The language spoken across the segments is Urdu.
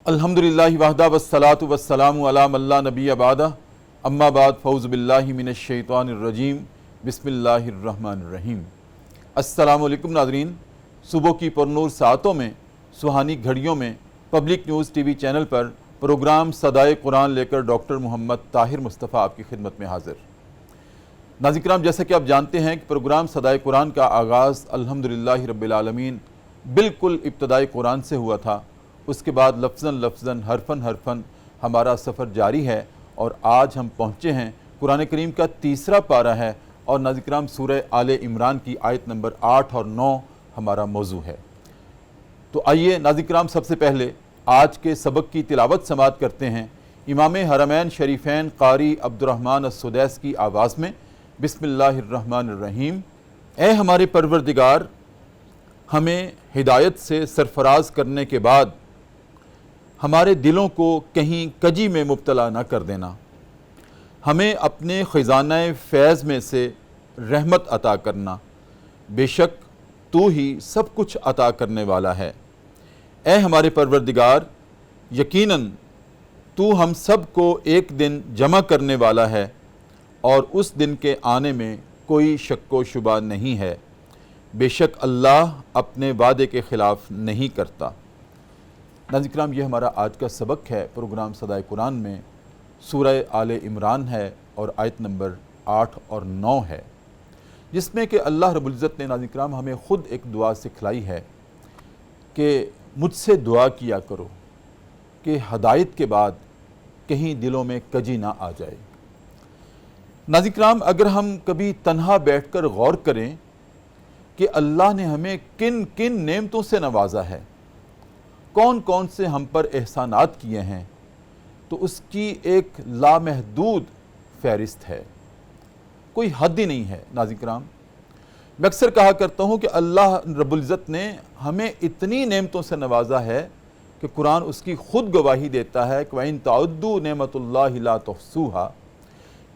الحمدللہ وحدہ والصلاۃ والسلام علی من لا نبی بعدہ اما بعد فاعوذ باللہ من الشیطان الرجیم بسم اللہ الرحمن الرحیم۔ السلام علیکم ناظرین، صبح کی پرنور ساعتوں میں، سہانی گھڑیوں میں public news T V channel پر پروگرام صدائے قرآن لے کر ڈاکٹر محمد طاہر مصطفیٰ آپ کی خدمت میں حاضر۔ ناظرین کرام، جیسا کہ آپ جانتے ہیں کہ پروگرام صدائے قرآن کا آغاز الحمدللہ رب العالمین بالکل ابتدائی قرآن سے ہوا تھا۔ اس کے بعد لفظاً لفظاً حرفاً حرفاً ہمارا سفر جاری ہے، اور آج ہم پہنچے ہیں قرآن کریم کا تیسرا پارہ ہے، اور ناظرین کرام سورہ آل عمران کی آیت نمبر 8 اور 9 ہمارا موضوع ہے۔ تو آئیے ناظرین کرام، سب سے پہلے آج کے سبق کی تلاوت سماعت کرتے ہیں امام حرمین شریفین قاری عبدالرحمن السدیس کی آواز میں۔ بسم اللہ الرحمن الرحیم۔ اے ہمارے پروردگار، ہمیں ہدایت سے سرفراز کرنے کے بعد ہمارے دلوں کو کہیں کجی میں مبتلا نہ کر دینا، ہمیں اپنے خزانہ فیض میں سے رحمت عطا کرنا، بے شک تو ہی سب کچھ عطا کرنے والا ہے۔ اے ہمارے پروردگار، یقیناً تو ہم سب کو ایک دن جمع کرنے والا ہے، اور اس دن کے آنے میں کوئی شک و شبہ نہیں ہے، بے شک اللہ اپنے وعدے کے خلاف نہیں کرتا۔ ناظرین کرام، یہ ہمارا آج کا سبق ہے پروگرام صدائے قرآن میں، سورہ آل عمران ہے اور آیت نمبر 8 اور 9 ہے، جس میں کہ اللہ رب العزت نے ناظرین کرام ہمیں خود ایک دعا سکھلائی ہے کہ مجھ سے دعا کیا کرو کہ ہدایت کے بعد کہیں دلوں میں کجی نہ آ جائے۔ ناظرین کرام، اگر ہم کبھی تنہا بیٹھ کر غور کریں کہ اللہ نے ہمیں کن کن نعمتوں سے نوازا ہے، کون کون سے ہم پر احسانات کیے ہیں، تو اس کی ایک لامحدود فہرست ہے، کوئی حد ہی نہیں ہے۔ ناظرین کرام، میں اکثر کہا کرتا ہوں کہ اللہ رب العزت نے ہمیں اتنی نعمتوں سے نوازا ہے کہ قرآن اس کی خود گواہی دیتا ہے کہ وَإِن تَعُدُّوا نِعْمَتَ اللَّهِ لَا تُحْصُوهَا،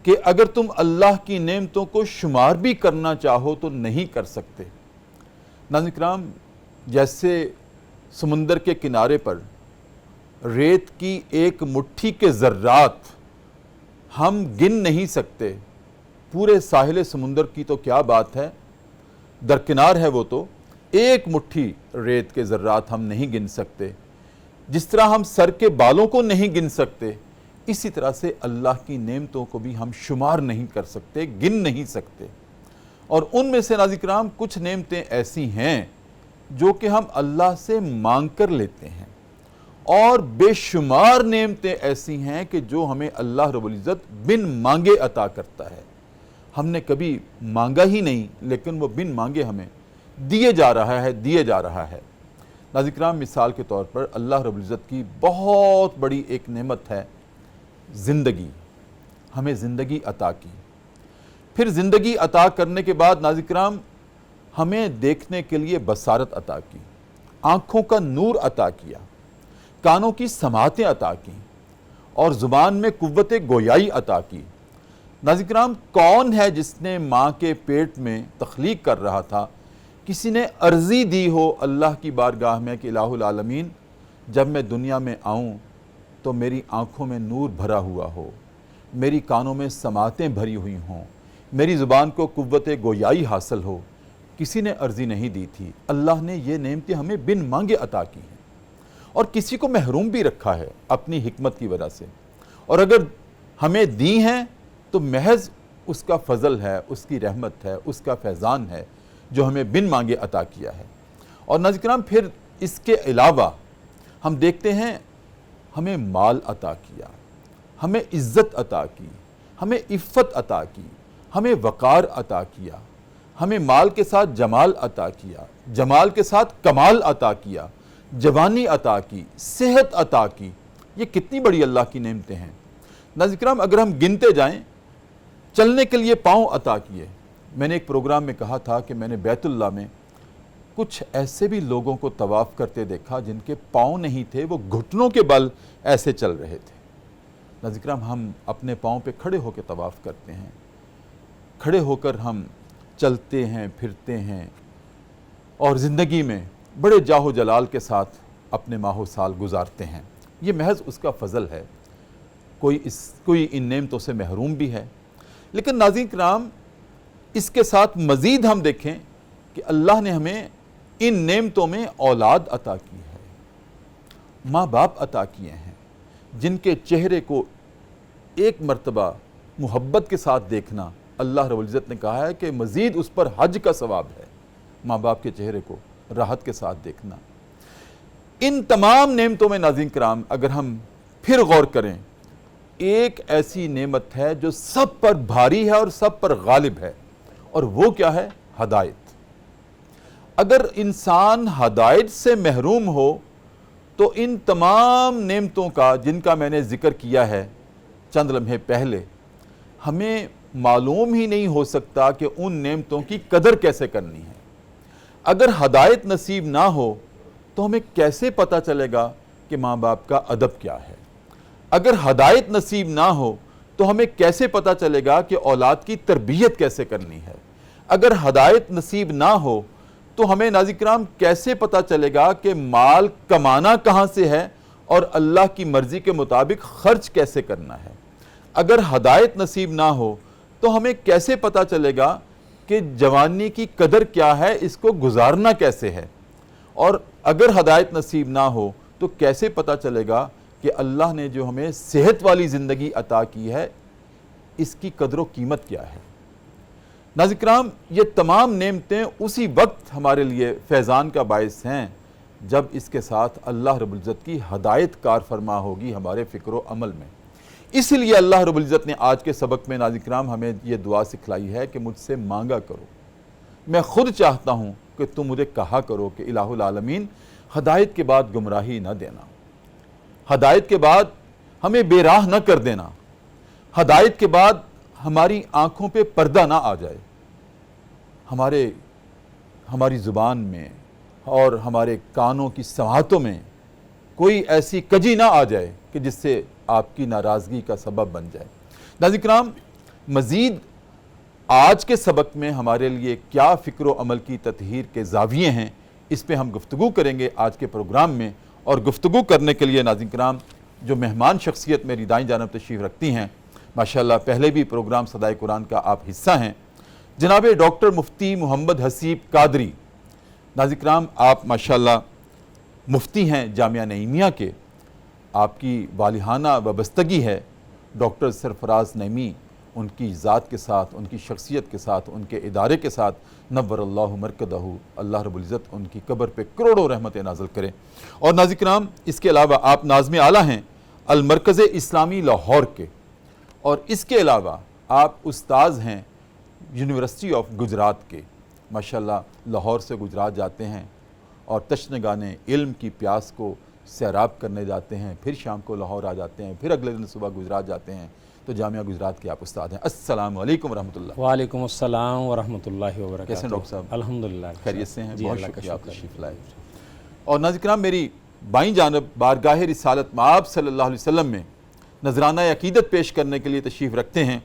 کہ اگر تم اللہ کی نعمتوں کو شمار بھی کرنا چاہو تو نہیں کر سکتے۔ ناظرین کرام، جیسے سمندر کے کنارے پر ریت کی ایک مٹھی کے ذرات ہم گن نہیں سکتے، پورے ساحل سمندر کی تو کیا بات ہے، درکنار ہے وہ تو، ایک مٹھی ریت کے ذرات ہم نہیں گن سکتے۔ جس طرح ہم سر کے بالوں کو نہیں گن سکتے، اسی طرح سے اللہ کی نعمتوں کو بھی ہم شمار نہیں کر سکتے، گن نہیں سکتے۔ اور ان میں سے ناظرین کرام کچھ نعمتیں ایسی ہیں جو کہ ہم اللہ سے مانگ کر لیتے ہیں، اور بے شمار نعمتیں ایسی ہیں کہ جو ہمیں اللہ رب العزت بن مانگے عطا کرتا ہے۔ ہم نے کبھی مانگا ہی نہیں، لیکن وہ بن مانگے ہمیں دیے جا رہا ہے۔ ناظرین کرام، مثال کے طور پر اللہ رب العزت کی بہت بڑی ایک نعمت ہے زندگی، ہمیں زندگی عطا کی۔ پھر زندگی عطا کرنے کے بعد ناظرین کرام ہمیں دیکھنے کے لیے بصارت عطا کی، آنکھوں کا نور عطا کیا، کانوں کی سماعتیں عطا کی، اور زبان میں قوت گویائی عطا کی۔ ناظرین کرام، کون ہے جس نے ماں کے پیٹ میں تخلیق کر رہا تھا کسی نے عرضی دی ہو اللہ کی بارگاہ میں کہ الہ العالمین، جب میں دنیا میں آؤں تو میری آنکھوں میں نور بھرا ہوا ہو، میری کانوں میں سماعتیں بھری ہوئی ہوں، میری زبان کو قوت گویائی حاصل ہو؟ کسی نے عرضی نہیں دی تھی۔ اللہ نے یہ نعمتیں ہمیں بن مانگے عطا کی ہیں، اور کسی کو محروم بھی رکھا ہے اپنی حکمت کی وجہ سے، اور اگر ہمیں دی ہیں تو محض اس کا فضل ہے، اس کی رحمت ہے، اس کا فیضان ہے جو ہمیں بن مانگے عطا کیا ہے۔ اور ناظرین کرام، پھر اس کے علاوہ ہم دیکھتے ہیں ہمیں مال عطا کیا، ہمیں عزت عطا کی، ہمیں عفت عطا کی، ہمیں وقار عطا کیا، ہمیں مال کے ساتھ جمال عطا کیا، جمال کے ساتھ کمال عطا کیا، جوانی عطا کی، صحت عطا کی۔ یہ کتنی بڑی اللہ کی نعمتیں ہیں۔ ناظرین کرام، اگر ہم گنتے جائیں، چلنے کے لیے پاؤں عطا کیے۔ میں نے ایک پروگرام میں کہا تھا کہ میں نے بیت اللہ میں کچھ ایسے بھی لوگوں کو طواف کرتے دیکھا جن کے پاؤں نہیں تھے، وہ گھٹنوں کے بل ایسے چل رہے تھے۔ ناظرین کرام، ہم اپنے پاؤں پہ کھڑے ہو کے طواف کرتے ہیں، کھڑے ہو کر ہم چلتے ہیں، پھرتے ہیں، اور زندگی میں بڑے جاہ و جلال کے ساتھ اپنے ماہ و سال گزارتے ہیں۔ یہ محض اس کا فضل ہے، کوئی ان نعمتوں سے محروم بھی ہے۔ لیکن ناظرین کرام، اس کے ساتھ مزید ہم دیکھیں کہ اللہ نے ہمیں ان نعمتوں میں اولاد عطا کی ہے، ماں باپ عطا کیے ہیں، جن کے چہرے کو ایک مرتبہ محبت کے ساتھ دیکھنا، اللہ رب العزت نے کہا ہے کہ مزید اس پر حج کا ثواب ہے، ماں باپ کے چہرے کو راحت کے ساتھ دیکھنا۔ ان تمام نعمتوں میں ناظرین کرام اگر ہم پھر غور کریں، ایک ایسی نعمت ہے جو سب پر بھاری ہے اور سب پر غالب ہے، اور وہ کیا ہے؟ ہدایت۔ اگر انسان ہدایت سے محروم ہو تو ان تمام نعمتوں کا، جن کا میں نے ذکر کیا ہے چند لمحے پہلے، ہمیں معلوم ہی نہیں ہو سکتا کہ ان نعمتوں کی قدر کیسے کرنی ہے۔ اگر ہدایت نصیب نہ ہو تو ہمیں کیسے پتہ چلے گا کہ ماں باپ کا ادب کیا ہے؟ اگر ہدایت نصیب نہ ہو تو ہمیں کیسے پتہ چلے گا کہ اولاد کی تربیت کیسے کرنی ہے؟ اگر ہدایت نصیب نہ ہو تو ہمیں ناظرین کرام کیسے پتہ چلے گا کہ مال کمانا کہاں سے ہے اور اللہ کی مرضی کے مطابق خرچ کیسے کرنا ہے؟ اگر ہدایت نصیب نہ ہو تو ہمیں کیسے پتہ چلے گا کہ جوانی کی قدر کیا ہے، اس کو گزارنا کیسے ہے؟ اور اگر ہدایت نصیب نہ ہو تو کیسے پتہ چلے گا کہ اللہ نے جو ہمیں صحت والی زندگی عطا کی ہے، اس کی قدر و قیمت کیا ہے؟ ناظرین کرام، یہ تمام نعمتیں اسی وقت ہمارے لیے فیضان کا باعث ہیں جب اس کے ساتھ اللہ رب العزت کی ہدایت کار فرما ہوگی ہمارے فکر و عمل میں۔ اس لیے اللہ رب العزت نے آج کے سبق میں ناظرین کرام ہمیں یہ دعا سکھلائی ہے کہ مجھ سے مانگا کرو، میں خود چاہتا ہوں کہ تم مجھے کہا کرو کہ الہ العالمین ہدایت کے بعد گمراہی نہ دینا، ہدایت کے بعد ہمیں بے راہ نہ کر دینا، ہدایت کے بعد ہماری آنکھوں پہ پردہ نہ آ جائے، ہماری زبان میں اور ہمارے کانوں کی سماعتوں میں کوئی ایسی کجی نہ آ جائے کہ جس سے آپ کی ناراضگی کا سبب بن جائے۔ ناظرین کرام، مزید آج کے سبق میں ہمارے لیے کیا فکر و عمل کی تطہیر کے زاویے ہیں، اس پہ ہم گفتگو کریں گے آج کے پروگرام میں۔ اور گفتگو کرنے کے لیے ناظرین کرام جو مہمان شخصیت میری دائیں جانب تشریف رکھتی ہیں، ماشاءاللہ پہلے بھی پروگرام صدائے قرآن کا آپ حصہ ہیں، جناب ڈاکٹر مفتی محمد حسیب قادری۔ ناظرین کرام، آپ ماشاءاللہ مفتی ہیں جامعہ نعیمیہ کے، آپ کی والہانہ وابستگی ہے ڈاکٹر سرفراز نعیمی، ان کی ذات کے ساتھ، ان کی شخصیت کے ساتھ، ان کے ادارے کے ساتھ، نور اللہ مرکدہ، اللہ رب العزت ان کی قبر پہ کروڑوں رحمتیں نازل کریں۔ اور ناظرین کرام، اس کے علاوہ آپ ناظم اعلیٰ ہیں المرکز اسلامی لاہور کے، اور اس کے علاوہ آپ استاذ ہیں یونیورسٹی آف گجرات کے۔ ماشاءاللہ لاہور سے گجرات جاتے ہیں اور تشنگان علم کی پیاس کو سیراب کرنے جاتے ہیں، پھر شام کو لاہور آ جاتے ہیں، پھر اگلے دن صبح گجرات جاتے ہیں۔ تو جامعہ گجرات کے آپ استاد ہیں۔ السلام علیکم ورحمۃ اللہ۔ وعلیکم السلام ورحمۃ اللہ وبرکاتہ۔ کیسے ہیں ڈاکٹر صاحب؟ الحمدللہ خیریت سے ہیں؟ جی، بہت اللہ کا شکریہ آپ شکر ہے۔ تشریف لائے۔ اور ناظرین کرام، میری بائیں جانب بارگاہ رسالت مآب صلی اللہ علیہ وسلم میں نذرانہ عقیدت پیش کرنے کے لیے تشریف رکھتے ہیں،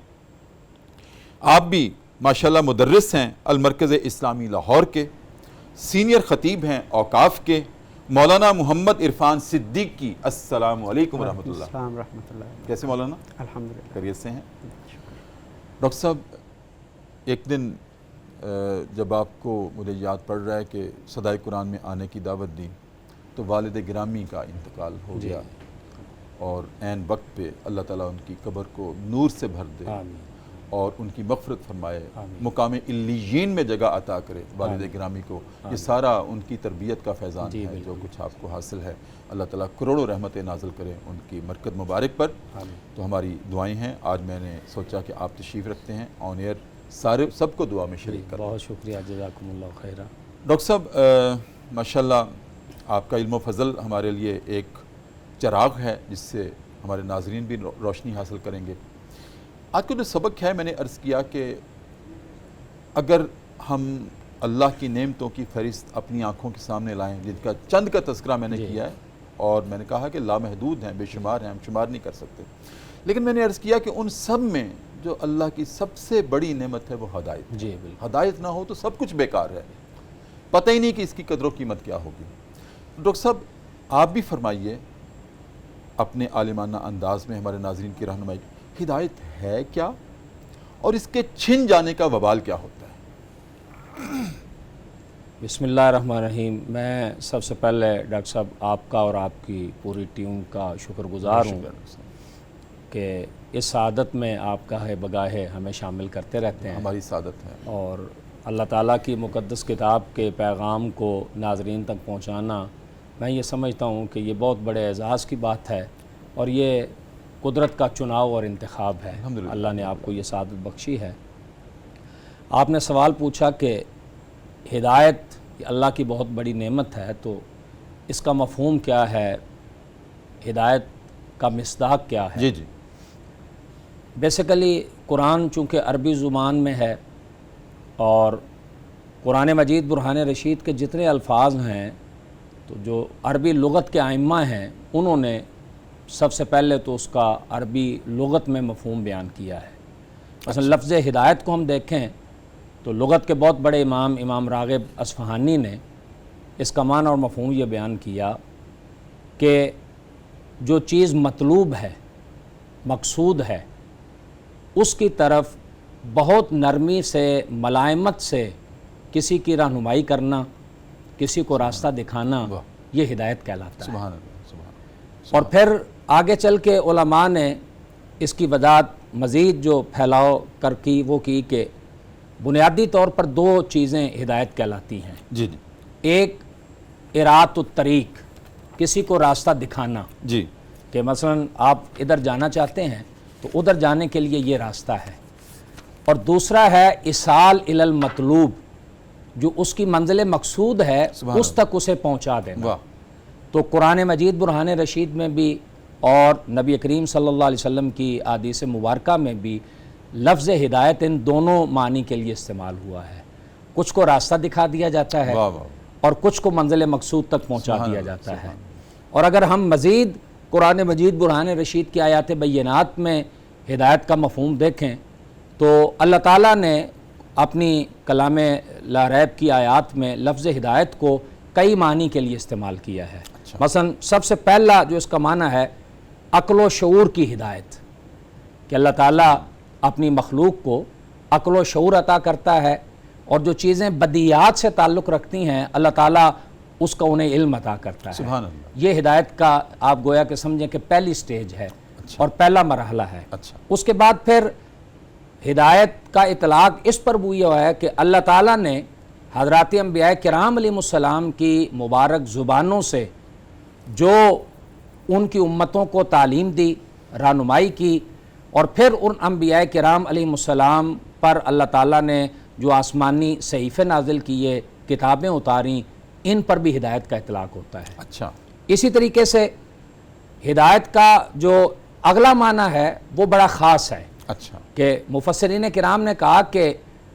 آپ بھی ماشاءاللہ مدرس ہیں المرکز اسلامی لاہور کے، سینئر خطیب ہیں اوقاف کے، مولانا محمد عرفان صدیقی۔ السلام علیکم ورحمۃ اللہ۔ السلام ورحمۃ اللہ۔ کیسے مولانا؟ الحمدللہ۔ خیریت سے ہیں؟ ڈاکٹر صاحب، ایک دن جب آپ کو مجھے یاد پڑ رہا ہے کہ صدائے قرآن میں آنے کی دعوت دی تو والد گرامی کا انتقال ہو گیا، اور عین وقت پہ اللہ تعالیٰ ان کی قبر کو نور سے بھر دے اور ان کی مغفرت فرمائے، مقام علیین میں جگہ عطا کرے والد گرامی کو۔ یہ سارا ان کی تربیت کا فیضان ہے جو کچھ آپ کو حاصل ہے، اللہ تعالیٰ کروڑوں رحمتیں نازل کرے ان کی مرکز مبارک پر۔ تو ہماری دعائیں ہیں، آج میں نے سوچا کہ آپ تشریف رکھتے ہیں آن ایئر، سب کو دعا میں شریک کریں۔ بہت شکریہ، جزاکم اللہ خیرہ۔ ڈاکٹر صاحب، ماشاءاللہ آپ کا علم و فضل ہمارے لیے ایک چراغ ہے جس سے ہمارے ناظرین بھی روشنی حاصل کریں گے۔ آج کا جو سبق ہے، میں نے عرض کیا کہ اگر ہم اللہ کی نعمتوں کی فہرست اپنی آنکھوں کے سامنے لائیں، جن کا چند کا تذکرہ میں نے کیا ہے، اور میں نے کہا کہ لامحدود ہیں، بے شمار ہیں، ہم شمار نہیں کر سکتے، لیکن میں نے عرض کیا کہ ان سب میں جو اللہ کی سب سے بڑی نعمت ہے وہ ہدایت۔ جی بالکل۔ ہدایت نہ ہو تو سب کچھ بیکار ہے، پتہ ہی نہیں کہ اس کی قدر و قیمت کیا ہوگی۔ ڈاکٹر صاحب، آپ بھی فرمائیے اپنے عالمانہ انداز میں ہمارے ناظرین کی رہنمائی، ہدایت ہے کیا اور اس کے چھن جانے کا وبال کیا ہوتا ہے؟ بسم اللہ الرحمن الرحیم۔ میں سب سے پہلے ڈاکٹر صاحب آپ کا اور آپ کی پوری ٹیم کا شکر گزار ہوں کہ اس سعادت میں آپ گاہے بگاہے ہمیں شامل کرتے رہتے ہیں، ہماری سعادت ہے۔ اور اللہ تعالیٰ کی مقدس کتاب کے پیغام کو ناظرین تک پہنچانا، میں یہ سمجھتا ہوں کہ یہ بہت بڑے اعزاز کی بات ہے، اور یہ قدرت کا چناؤ اور انتخاب ہے۔ الحمدللہ۔ اللہ نے آپ کو یہ سعادت بخشی ہے۔ آپ نے سوال پوچھا کہ ہدایت اللہ کی بہت بڑی نعمت ہے، تو اس کا مفہوم کیا ہے، ہدایت کا مصداق کیا ہے؟ جی جی۔ بیسیکلی قرآن چونکہ عربی زبان میں ہے، اور قرآن مجید برہان رشید کے جتنے الفاظ ہیں تو جو عربی لغت کے ائمہ ہیں انہوں نے سب سے پہلے تو اس کا عربی لغت میں مفہوم بیان کیا ہے۔ مثلا لفظ ہدایت کو ہم دیکھیں تو لغت کے بہت بڑے امام راغب اصفہانی نے اس کا معنی اور مفہوم یہ بیان کیا کہ جو چیز مطلوب ہے، مقصود ہے، اس کی طرف بہت نرمی سے، ملائمت سے کسی کی رہنمائی کرنا، کسی کو راستہ دکھانا، یہ ہدایت کہلاتا ہے۔ سبحان اللہ، سبحان اللہ۔ اور پھر آگے چل کے علماء نے اس کی وضاحت مزید جو پھیلاؤ کر کی وہ کی کہ بنیادی طور پر دو چیزیں ہدایت کہلاتی ہیں۔ جی جی ایک ارات الطریق، کسی کو راستہ دکھانا، جی، کہ مثلا آپ ادھر جانا چاہتے ہیں تو ادھر جانے کے لیے یہ راستہ ہے۔ اور دوسرا ہے اصال الی المطلوب، جو اس کی منزل مقصود ہے اس تک اسے پہنچا دینا۔ واہ۔ تو قرآن مجید برہان رشید میں بھی اور نبی کریم صلی اللہ علیہ وسلم کی احادیث مبارکہ میں بھی لفظ ہدایت ان دونوں معنی کے لیے استعمال ہوا ہے۔ کچھ کو راستہ دکھا دیا جاتا ہے واہ واہ۔ اور کچھ کو منزل مقصود تک پہنچا سبحان دیا اللہ، جاتا ہے۔ سبحان اور اگر ہم مزید قرآن مجید برہان رشید کی آیات بینات میں ہدایت کا مفہوم دیکھیں تو اللہ تعالیٰ نے اپنی کلام لا ریب کی آیات میں لفظ ہدایت کو کئی معنی کے لیے استعمال کیا ہے۔ مثلا سب سے پہلا جو اس کا معنی ہے عقل و شعور کی ہدایت، کہ اللہ تعالیٰ اپنی مخلوق کو عقل و شعور عطا کرتا ہے، اور جو چیزیں بدیہات سے تعلق رکھتی ہیں اللہ تعالیٰ اس کا انہیں علم عطا کرتا ہے۔ سبحان اللہ۔ یہ ہدایت کا آپ گویا کہ سمجھیں کہ پہلی سٹیج ہے اور پہلا مرحلہ ہے۔ اچھا۔ اس کے بعد پھر ہدایت کا اطلاق اس پر بھی ہوا ہے کہ اللہ تعالیٰ نے حضرات انبیاء کرام علیہ السلام کی مبارک زبانوں سے جو ان کی امتوں کو تعلیم دی، رہنمائی کی، اور پھر ان انبیاء کرام علیہ السلام پر اللہ تعالیٰ نے جو آسمانی صحیفے نازل کیے، کتابیں اتاریں، ان پر بھی ہدایت کا اطلاق ہوتا ہے۔ اچھا۔ اسی طریقے سے ہدایت کا جو اگلا معنی ہے وہ بڑا خاص ہے، اچھا۔ کہ مفسرین کرام نے کہا کہ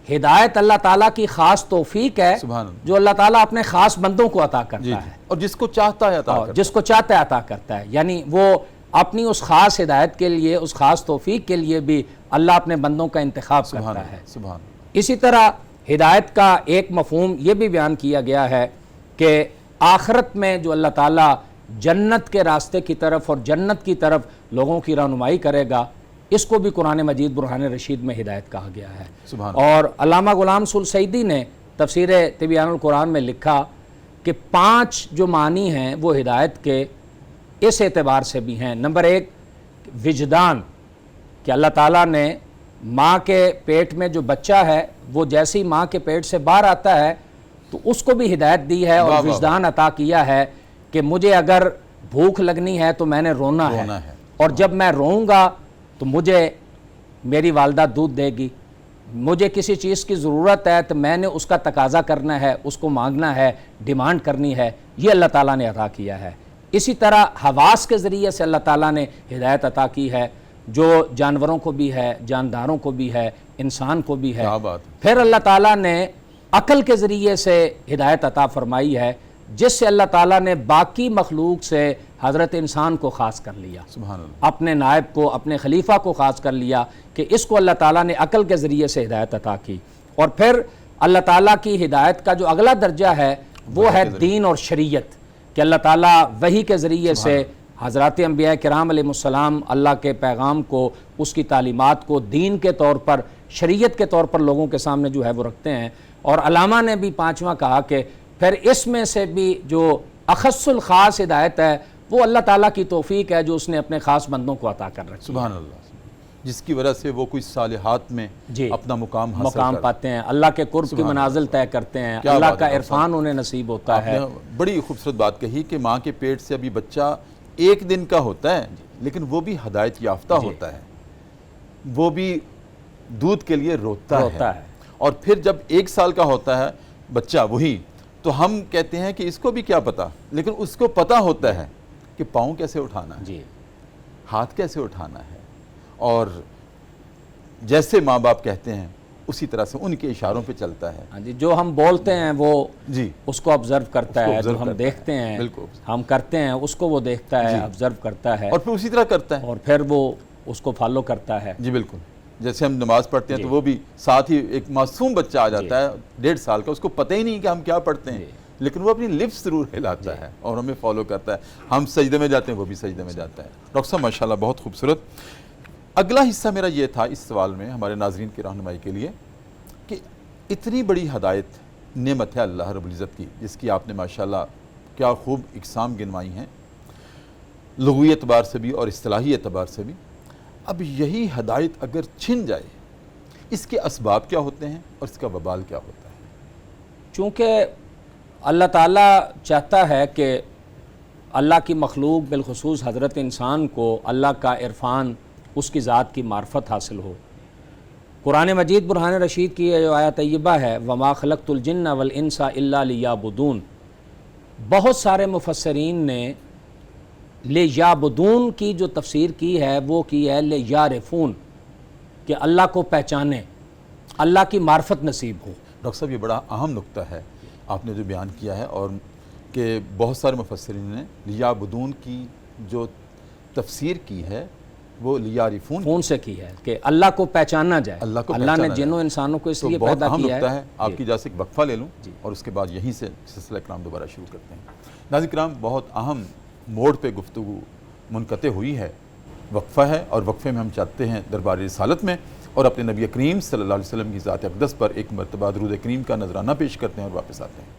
ہدایت اللہ تعالیٰ کی خاص توفیق ہے سبحان اللہ۔ جو اللہ تعالیٰ اپنے خاص بندوں کو عطا کرتا جی ہے، جی، اور جس کو چاہتا ہے عطا اور کرتا جس کو چاہتا ہے عطا کرتا ہے، یعنی وہ اپنی اس خاص ہدایت کے لیے، اس خاص توفیق کے لیے بھی اللہ اپنے بندوں کا انتخاب سبحان کرتا ہے۔ اللہ، سبحان اللہ۔ اسی طرح ہدایت کا ایک مفہوم یہ بھی بیان کیا گیا ہے کہ آخرت میں جو اللہ تعالیٰ جنت کے راستے کی طرف اور جنت کی طرف لوگوں کی رہنمائی کرے گا، اس کو بھی قرآن مجید برہان رشید میں ہدایت کہا گیا ہے۔ سبحان اور علامہ غلام سل سعیدی نے تفسیر تبیان القرآن میں لکھا کہ 5 جو معنی ہیں وہ ہدایت کے اس اعتبار سے بھی ہیں۔ نمبر 1 وجدان، کہ اللہ تعالیٰ نے ماں کے پیٹ میں جو بچہ ہے وہ جیسی ماں کے پیٹ سے باہر آتا ہے تو اس کو بھی ہدایت دی ہے اور وجدان عطا کیا ہے کہ مجھے اگر بھوک لگنی ہے تو میں نے رونا ہے، اور جب میں روؤں گا تو مجھے میری والدہ دودھ دے گی، مجھے کسی چیز کی ضرورت ہے تو میں نے اس کا تقاضا کرنا ہے، اس کو مانگنا ہے، ڈیمانڈ کرنی ہے، یہ اللہ تعالیٰ نے عطا کیا ہے۔ اسی طرح حواس کے ذریعے سے اللہ تعالیٰ نے ہدایت عطا کی ہے، جو جانوروں کو بھی ہے، جانداروں کو بھی ہے، انسان کو بھی ہے۔ پھر اللہ تعالیٰ نے عقل کے ذریعے سے ہدایت عطا فرمائی ہے، جس سے اللہ تعالیٰ نے باقی مخلوق سے حضرت انسان کو خاص کر لیا، سبحان اللہ، اپنے نائب کو، اپنے خلیفہ کو خاص کر لیا، کہ اس کو اللہ تعالیٰ نے عقل کے ذریعے سے ہدایت عطا کی۔ اور پھر اللہ تعالیٰ کی ہدایت کا جو اگلا درجہ ہے وہ ہے دین اور شریعت، کہ اللہ تعالیٰ وحی کے ذریعے سے حضرات انبیاء کرام علیہ السلام اللہ کے پیغام کو، اس کی تعلیمات کو دین کے طور پر، شریعت کے طور پر لوگوں کے سامنے جو ہے وہ رکھتے ہیں۔ اور علامہ نے بھی پانچواں کہا کہ پھر اس میں سے بھی جو اخص الخاص ہدایت ہے وہ اللہ تعالیٰ کی توفیق ہے جو اس نے اپنے خاص بندوں کو عطا کر رکھی ہے۔ سبحان اللہ، جس کی وجہ سے وہ کوئی صالحات میں اپنا مقام حاصل پاتے ہیں، اللہ کے قرب کی منازل طے کرتے ہیں، اللہ کا عرفان انہیں نصیب ہوتا ہے۔ بڑی خوبصورت بات کہی کہ ماں کے پیٹ سے ابھی بچہ ایک دن کا ہوتا ہے لیکن وہ بھی ہدایت یافتہ ہوتا ہے، وہ بھی دودھ کے لیے روتا ہے، اور پھر جب 1 سال کا ہوتا ہے بچہ وہی، تو ہم کہتے ہیں کہ اس کو بھی کیا پتا، لیکن اس کو پتا ہوتا ہے کہ پاؤں کیسے اٹھانا ہے، ہاتھ کیسے اٹھانا ہے، اور جیسے ماں باپ کہتے ہیں اسی طرح سے ان کے اشاروں پہ چلتا ہے۔ جو ہم بولتے ہیں وہ اس کو آبزرو کرتا ہے، جو ہم دیکھتے ہیں ہم کرتے ہیں اس کو وہ دیکھتا ہے، آبزرو کرتا ہے، اور پھر اسی طرح کرتا ہے، اور پھر وہ اس کو فالو کرتا ہے۔ جی بالکل، جیسے ہم نماز پڑھتے ہیں تو وہ بھی ساتھ ہی ایک معصوم بچہ آ جاتا ہے 1.5 سال کا، اس کو پتہ ہی نہیں کہ ہم کیا پڑھتے ہیں، لیکن وہ اپنی لپس ضرور ہلاتا ہے اور ہمیں فالو کرتا ہے۔ ہم سجدے میں جاتے ہیں وہ بھی سجدے میں جاتا ہے۔ ڈاکٹر صاحب ماشاءاللہ بہت خوبصورت۔ اگلا حصہ میرا یہ تھا اس سوال میں ہمارے ناظرین کی رہنمائی کے لیے کہ اتنی بڑی ہدایت نعمت ہے اللہ رب العزت کی، جس کی آپ نے ماشاءاللہ کیا خوب اقسام گنوائی ہیں، لغوی اعتبار سے بھی اور اصطلاحی اعتبار سے بھی۔ اب یہی ہدایت اگر چھن جائے، اس کے اسباب کیا ہوتے ہیں اور اس کا وبال کیا ہوتا ہے؟ چونکہ اللہ تعالیٰ چاہتا ہے کہ اللہ کی مخلوق بالخصوص حضرت انسان کو اللہ کا عرفان، اس کی ذات کی معرفت حاصل ہو۔ قرآن مجید برہان رشید کی جو آیت طیبہ ہے وَمَا خَلَقْتُ الْجِنَّ وَالْإِنسَ إِلَّا لِيَعْبُدُونَ، بہت سارے مفسرین نے لِيَعْبُدُونَ کی جو تفسیر کی ہے وہ کی ہے لِيَعْرِفُونَ، کہ اللہ کو پہچانے، اللہ کی معرفت نصیب ہو۔ ڈاکٹر صاحب یہ بڑا اہم نقطہ ہے آپ نے جو بیان کیا ہے، اور کہ بہت سارے مفسرین نے لِيَعْبُدُونَ کی جو تفسیر کی ہے وہ لِيَعْرِفُونَ سے کی ہے کہ اللہ کو پہچانا جائے۔ اللہ نے جنوں انسانوں کو اس لیے پیدا کیا ہے۔ بہت اہم نقطہ ہے۔ آپ کی اجازت سے ایک وقفہ لے لوں اور اس کے بعد یہیں سے سلسلہ کلام دوبارہ شروع کرتے ہیں۔ ناظرین کرام، بہت اہم موڑ پہ گفتگو منقطع ہوئی ہے، وقفہ ہے، اور وقفے میں ہم چاہتے ہیں دربار رسالت میں اور اپنے نبی کریم صلی اللہ علیہ وسلم کی ذات اقدس پر ایک مرتبہ درود کریم کا نذرانہ پیش کرتے ہیں اور واپس آتے ہیں۔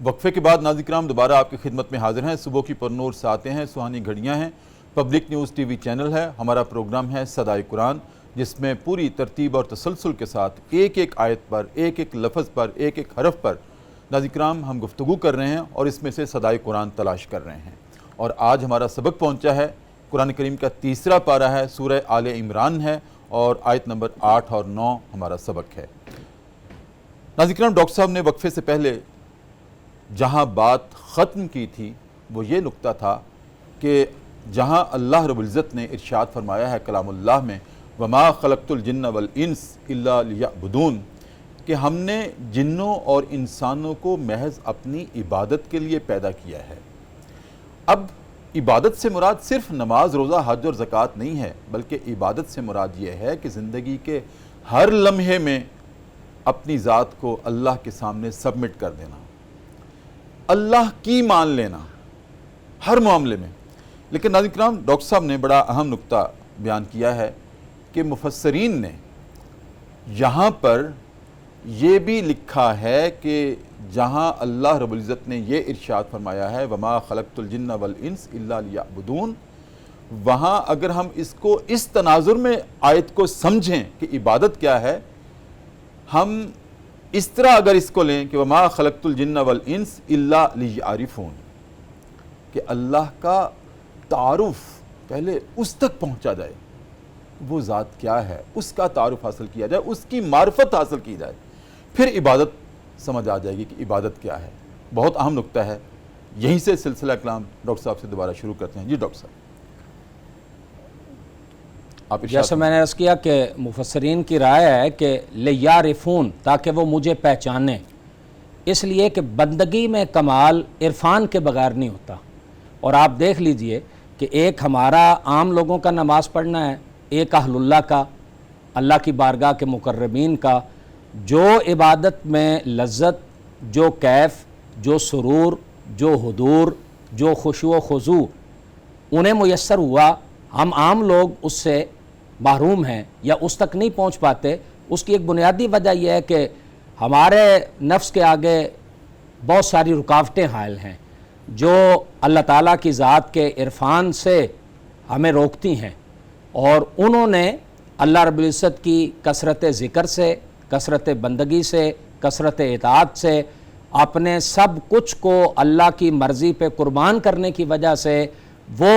وقفے کے بعد ناظرین کرام دوبارہ آپ کی خدمت میں حاضر ہیں۔ صبح کی پرنور ساعتیں ہیں، سہانی گھڑیاں ہیں، public news T V channel ہے، ہمارا پروگرام ہے صدائے قرآن، جس میں پوری ترتیب اور تسلسل کے ساتھ ایک ایک آیت پر، ایک ایک لفظ پر، ایک ایک حرف پر ناظرین کرام ہم گفتگو کر رہے ہیں اور اس میں سے صدائے قرآن تلاش کر رہے ہیں۔ اور آج ہمارا سبق پہنچا ہے قرآن کریم کا 3 پارہ ہے، سورہ آل عمران ہے، اور آیت نمبر 8 اور 9 ہمارا سبق ہے۔ ناظرین کرام، ڈاکٹر صاحب نے وقفے سے پہلے جہاں بات ختم کی تھی وہ یہ نقطہ تھا کہ جہاں اللہ رب العزت نے ارشاد فرمایا ہے کلام اللہ میں وَمَا خَلَقْتُ الْجِنَّ وَالْإِنسَ إِلَّا لِيَعْبُدُونَ، کہ ہم نے جنوں اور انسانوں کو محض اپنی عبادت کے لیے پیدا کیا ہے۔ اب عبادت سے مراد صرف نماز، روزہ، حج اور زکوٰۃ نہیں ہے، بلکہ عبادت سے مراد یہ ہے کہ زندگی کے ہر لمحے میں اپنی ذات کو اللہ کے سامنے سبمٹ کر دینا، اللہ کی مان لینا ہر معاملے میں۔ لیکن ناظرین کرام، ڈاکٹر صاحب نے بڑا اہم نقطہ بیان کیا ہے کہ مفسرین نے یہاں پر یہ بھی لکھا ہے کہ جہاں اللہ رب العزت نے یہ ارشاد فرمایا ہے وَمَا خَلَقْتُ الْجِنَّ وَالْإِنسَ إِلَّا لِيَعْبُدُونَ، وہاں اگر ہم اس کو اس تناظر میں آیت کو سمجھیں کہ عبادت کیا ہے، ہم اس طرح اگر اس کو لیں کہ وَمَا خَلَقْتُ الْجِنَّ وَالْإِنسَ إِلَّا لِيَعْرِفُونَ، کہ اللہ کا تعارف پہلے اس تک پہنچا جائے، وہ ذات کیا ہے اس کا تعارف حاصل کیا جائے، اس کی معرفت حاصل کی جائے، پھر عبادت سمجھ آ جائے گی کہ عبادت کیا ہے۔ بہت اہم نقطہ ہے، یہیں سے سلسلہ کلام ڈاکٹر صاحب سے دوبارہ شروع کرتے ہیں۔ جی ڈاکٹر صاحب، آپ جیسے میں نے عرض کیا کہ مفسرین کی رائے ہے کہ لِيَعْرِفُونَ، تاکہ وہ مجھے پہچانے، اس لیے کہ بندگی میں کمال عرفان کے بغیر نہیں ہوتا۔ اور آپ دیکھ لیجئے کہ ایک ہمارا عام لوگوں کا نماز پڑھنا ہے، ایک اہل اللہ کا، اللہ کی بارگاہ کے مقربین کا جو عبادت میں لذت، جو کیف، جو سرور، جو حضور، جو خشوع و خضوع انہیں میسر ہوا، ہم عام لوگ اس سے محروم ہیں یا اس تک نہیں پہنچ پاتے، اس کی ایک بنیادی وجہ یہ ہے کہ ہمارے نفس کے آگے بہت ساری رکاوٹیں حائل ہیں جو اللہ تعالیٰ کی ذات کے عرفان سے ہمیں روکتی ہیں، اور انہوں نے اللہ رب العزت کی کثرت ذکر سے، کثرت بندگی سے، کثرت اطاعت سے، اپنے سب کچھ کو اللہ کی مرضی پہ قربان کرنے کی وجہ سے وہ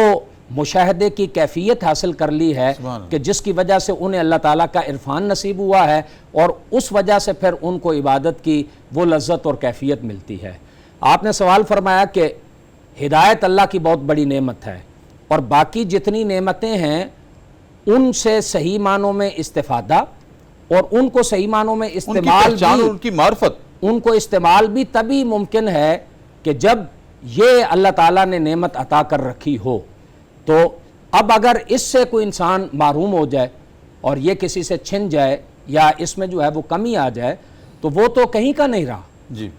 مشاہدے کی کیفیت حاصل کر لی ہے کہ جس کی وجہ سے انہیں اللہ تعالیٰ کا عرفان نصیب ہوا ہے، اور اس وجہ سے پھر ان کو عبادت کی وہ لذت اور کیفیت ملتی ہے۔ آپ نے سوال فرمایا کہ ہدایت اللہ کی بہت بڑی نعمت ہے، اور باقی جتنی نعمتیں ہیں ان سے صحیح معنوں میں استفادہ اور ان کو صحیح معنوں میں استعمال بھی، ان کی معرفت، ان کو استعمال بھی تبھی ممکن ہے کہ جب یہ اللہ تعالیٰ نے نعمت عطا کر رکھی ہو۔ تو اب اگر اس سے کوئی انسان محروم ہو جائے اور یہ کسی سے چھن جائے یا اس میں جو ہے وہ کمی آ جائے تو وہ تو کہیں کا نہیں رہا۔ جی،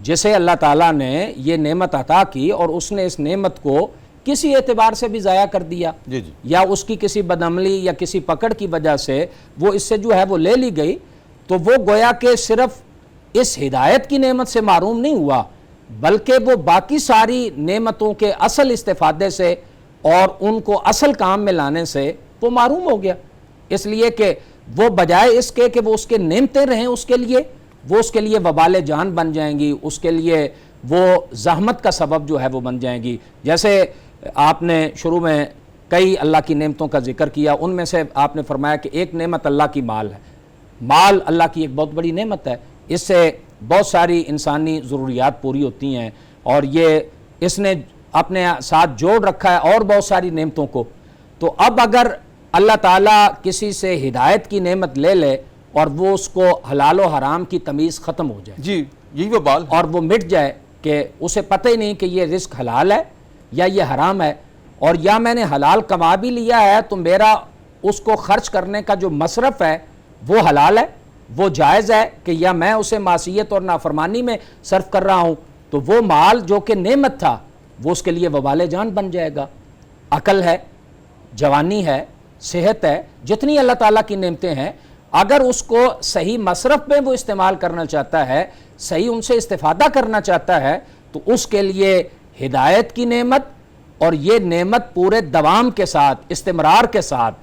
جسے اللہ تعالیٰ نے یہ نعمت عطا کی اور اس نے اس نعمت کو کسی اعتبار سے بھی ضائع کر دیا، جی جی، یا اس کی کسی بدعملی یا کسی پکڑ کی وجہ سے وہ اس سے جو ہے وہ لے لی گئی، تو وہ گویا کہ صرف اس ہدایت کی نعمت سے محروم نہیں ہوا بلکہ وہ باقی ساری نعمتوں کے اصل استفادے سے اور ان کو اصل کام میں لانے سے وہ محروم ہو گیا، اس لیے کہ وہ بجائے اس کے کہ وہ اس کے نعمتیں رہیں اس کے لیے، وہ اس کے لیے وبال جان بن جائیں گی، اس کے لیے وہ زحمت کا سبب جو ہے وہ بن جائیں گی۔ جیسے آپ نے شروع میں کئی اللہ کی نعمتوں کا ذکر کیا، ان میں سے آپ نے فرمایا کہ ایک نعمت اللہ کی مال ہے۔ مال اللہ کی ایک بہت بڑی نعمت ہے، اس سے بہت ساری انسانی ضروریات پوری ہوتی ہیں، اور یہ اس نے اپنے ساتھ جوڑ رکھا ہے اور بہت ساری نعمتوں کو۔ تو اب اگر اللہ تعالیٰ کسی سے ہدایت کی نعمت لے لے اور وہ اس کو حلال و حرام کی تمیز ختم ہو جائے، جی یہی وہ بال ہے، اور وہ مٹ جائے کہ اسے پتہ ہی نہیں کہ یہ رزق حلال ہے یا یہ حرام ہے، اور یا میں نے حلال کما بھی لیا ہے تو میرا اس کو خرچ کرنے کا جو مصرف ہے وہ حلال ہے، وہ جائز ہے، کہ یا میں اسے معصیت اور نافرمانی میں صرف کر رہا ہوں، تو وہ مال جو کہ نعمت تھا وہ اس کے لیے وبال جان بن جائے گا۔ عقل ہے، جوانی ہے، صحت ہے، جتنی اللہ تعالیٰ کی نعمتیں ہیں، اگر اس کو صحیح مصرف میں وہ استعمال کرنا چاہتا ہے، صحیح ان سے استفادہ کرنا چاہتا ہے، تو اس کے لیے ہدایت کی نعمت اور یہ نعمت پورے دوام کے ساتھ، استمرار کے ساتھ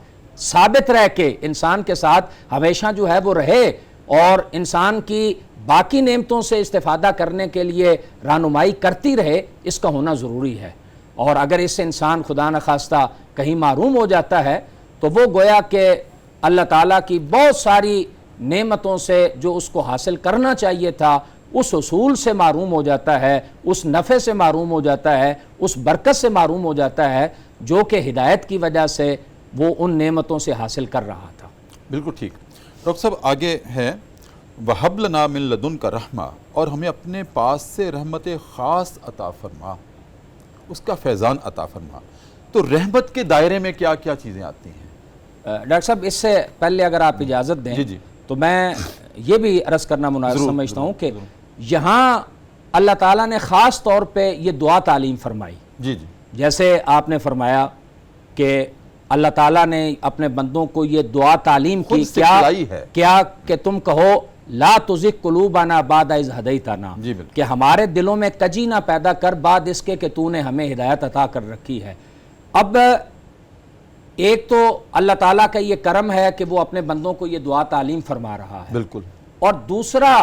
ثابت رہ کے انسان کے ساتھ ہمیشہ جو ہے وہ رہے، اور انسان کی باقی نعمتوں سے استفادہ کرنے کے لیے رہنمائی کرتی رہے، اس کا ہونا ضروری ہے۔ اور اگر اس سے انسان خدا نخواستہ کہیں محروم ہو جاتا ہے تو وہ گویا کہ اللہ تعالیٰ کی بہت ساری نعمتوں سے جو اس کو حاصل کرنا چاہیے تھا اس اصول سے محروم ہو جاتا ہے، اس نفع سے محروم ہو جاتا ہے، اس برکت سے محروم ہو جاتا ہے جو کہ ہدایت کی وجہ سے وہ ان نعمتوں سے حاصل کر رہا تھا۔ بالکل ٹھیک۔ ڈاکٹر صاحب آگے ہے وَهَبْ لَنَا مِن لَدُنْكَ رَحْمَةً، اور ہمیں اپنے پاس سے رحمت خاص عطا فرما، اس کا فیضان عطا فرما۔ تو رحمت کے دائرے میں کیا کیا چیزیں آتی ہیں؟ ڈاکٹر صاحب اس سے پہلے اگر آپ اجازت دیں جی جی، تو میں یہ بھی عرض کرنا مناسب سمجھتا ہوں کہ یہاں اللہ تعالیٰ نے خاص طور پہ یہ دعا تعلیم فرمائی۔ جی جی، جیسے آپ نے فرمایا کہ اللہ تعالیٰ نے اپنے بندوں کو یہ دعا تعلیم کی، کیا کہ تم کہو لا تزغ قلوبنا بعد اذ ہدیتنا، کہ ہمارے دلوں میں کجی نہ پیدا کر بعد اس کے کہ تو نے ہمیں ہدایت عطا کر رکھی ہے۔ اب ایک تو اللہ تعالیٰ کا یہ کرم ہے کہ وہ اپنے بندوں کو یہ دعا تعلیم فرما رہا ہے، بالکل، اور دوسرا